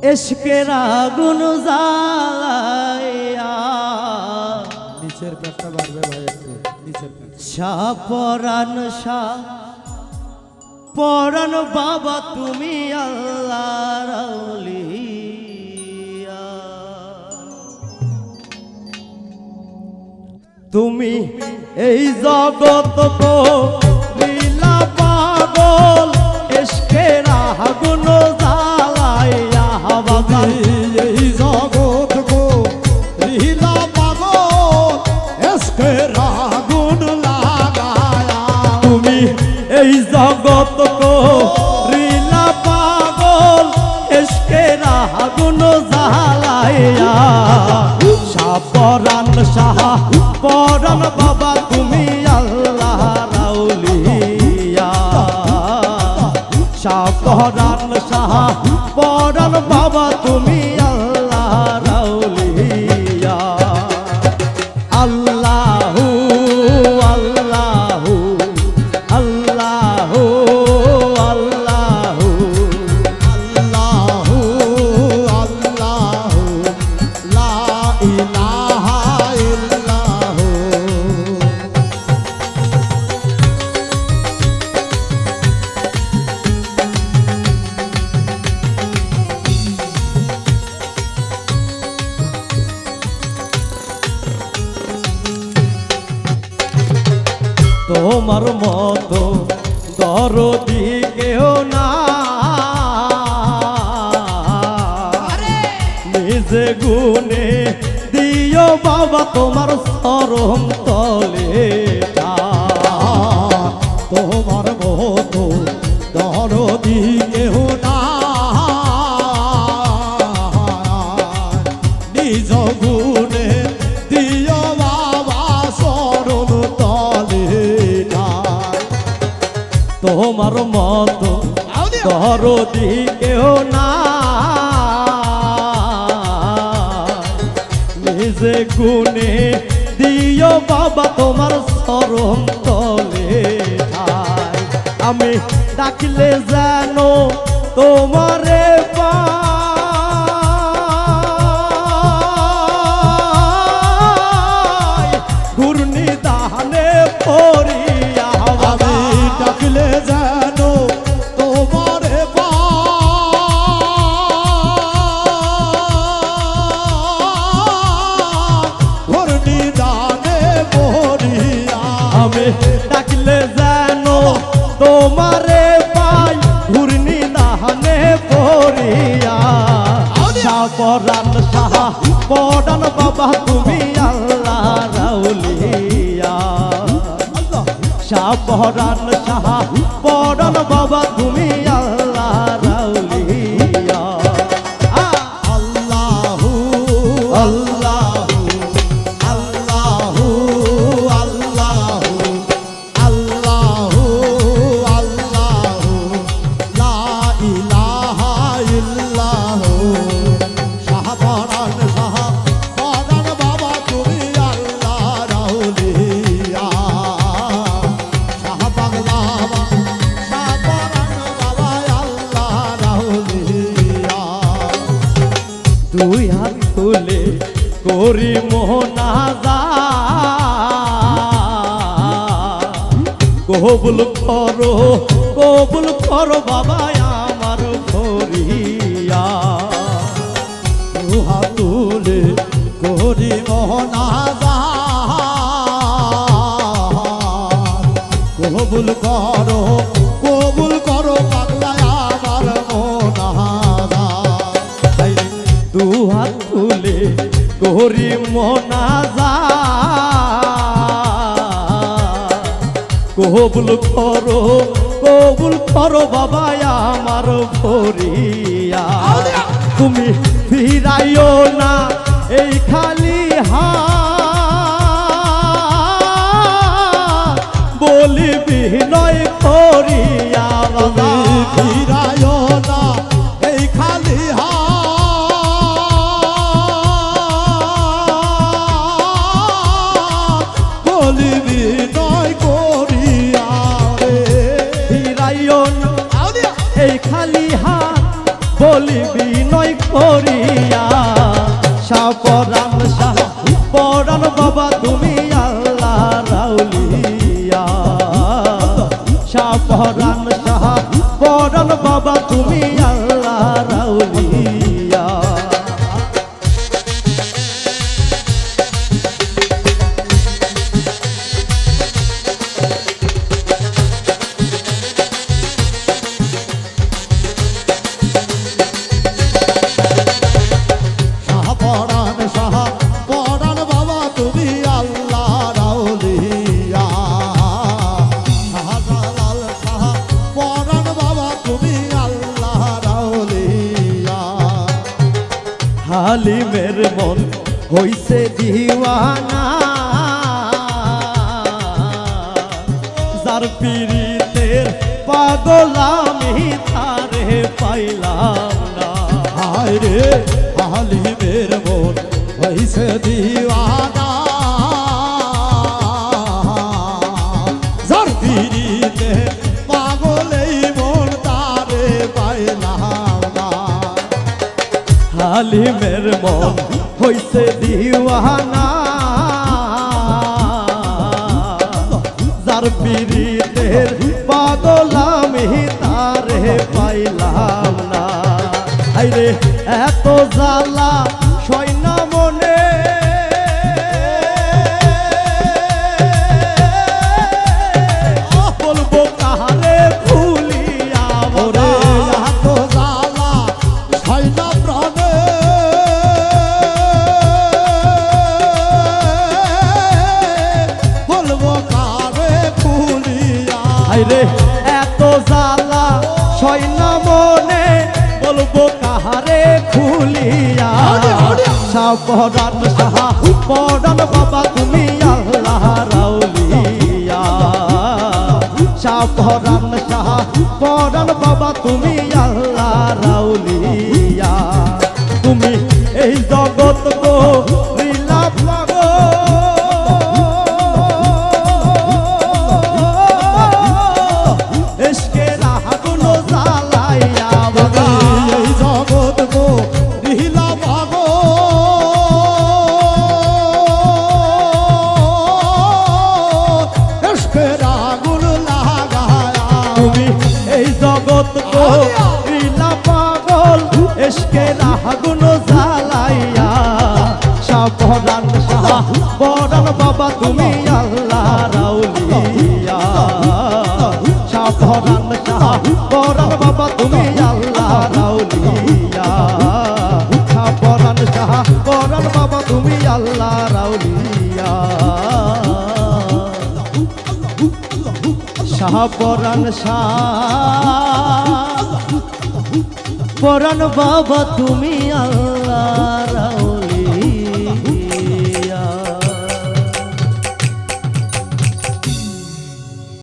ইশকের আগুন জ্বালাইয়া নিচের কাজটা বাড়বে ভাই একটু নিচের কাজ শাহ পরাণ বাবা তুমি আল্লাহর আউলিয়া তুমি এই জগৎ কো লীলা পাগল ইশকের আগুন জ্বালাইয়া বাবা এই জগৎ কো লীলা পাগল ইশকের আগুন লাগায়া তুমি এই জগৎ কো লীলা পাগল ইশকের আগুন জ্বালাইয়া শাহ পরাণ বাবা তুমি আল্লাহর আউলিয়া শাহ পরাণ বাবা তুমি আল্লাহর আউলিয়া আল্লাহু আল্লাহু আল্লাহু আল্লাহু আল্লাহু আল্লাহু লা ইলাহা ইল্লাহু তোমার মতো দরদি কেউ না নিজে গুনে দিও বাবা তোমার চরণ তলে তোমার মতো দরদি কেহ না নিজ গুণে দিও বাবা শরণ তলে তোমার মতো দরদি কেউ না নিজে গুনে দিও বাবা তোমার চরণ তলে আমি ডাকলে যেন তোমারে পাই ঘূর্ণি দানে পড়িয়া আমি ডাকলে যেন তোমারে ঘূর্ণি দানে পড়িয়া আমি ডাকলে যেন তোমারে পাই ঘূর্ণি দানে পড়িয়া পরাণ বাবা তুমি আল্লাহর আউলিয়া পরাণ বাবা তুমি আল্লাহর আউলিয়া আল্লাহু আল্লাহু আল্লাহু আল্লাহু আল্লাহু আল্লাহু লা ইলাহা ইল্লাহু শাহপরাণ বাবা তুমি আল্লাহর আউলিয়া শাহ পাগলা শাহপরাণ বাবা আল্লাহর আউলিয়া দুই হাত তুলে করি মোহনাজাত কবুল করো বাবা আমার ভরিয়া দুহা তুলে করি মোহনাজাত কবুল করো পাগলা আমার মোহনাজাত দু হাত তুলে করি মোহনাজাত কবুল করো বাবা আমার ভরিয়া তুমি ফিরাইও না এই খালি হাত বলি বিনয় করিয়া বাবা ফিরায় না এই খালি হাত বলিবি নয় করিয়া রে ফিরাইও না এই খালি হাত বলি বিনয় পড়িয়া সাপরান শাহ পরান বাবা তুমি আল্লাহ রাউলিয়া সাপরান শাহ পরান বাবা তুমি আল্লাহ রাউলিয়া পরাণ সাহা পরাণ বাবা তুমি আল্লাহ রাউলিয়া শাহজালাল সাহা পরাণ বাবা তুমি আল্লাহ রাউলিয়া হালিমের মন হইছে দিওয়ানা যার পীড়িতের পাগল আমি তারে পাইলাম না হায় রে হালিমের মন হইছে দিওয়ানা যার পিড়িতে পাগলেই মন তারে পাইলাম না হালিমের মন হইছে দিওয়ানা যার পীড়িতের পাগল আমি তারে পাইলাম না আইরে এত জ্বালা সৈন্য মনে বলবো কাহারে ভুলিয়া ওরে মোরা এত জ্বালা হয় না প্রাণে বলবো কারে ভুলিয়া আইরে এত জ্বালা সৈন্য মনে বলবো কাহারে খুলিয়া সাপরান সাহা পরান বাবা তুমি আল্লাহ রাউলিয়া সাপরান সাহা পরান বাবা তুমি আল্লাহ রাউলিয়া তুমি এই জগৎ গো লীলাপ লাগো এসকের আগুন জ্বালাইয়া বাবা এই জগৎ গো রিহিলা পাগো এসকের আগুন লাগায়া তুমি এই জগৎ গো লীলা পাগল এসকের আগুন জ্বালাইয়া সাপরান সাহা পরান বাবা তুমি আল্লাহ রাউলিয়া সাপরান সাহা পরান বাবা তুমি আল্লাহ রাউলিয়া সাপরান সাহা পরান বাবা তুমি আল্লাহ রাউলিয়া শাহ পরাণ শাহ পরাণ বাবা তুমি আল্লাহ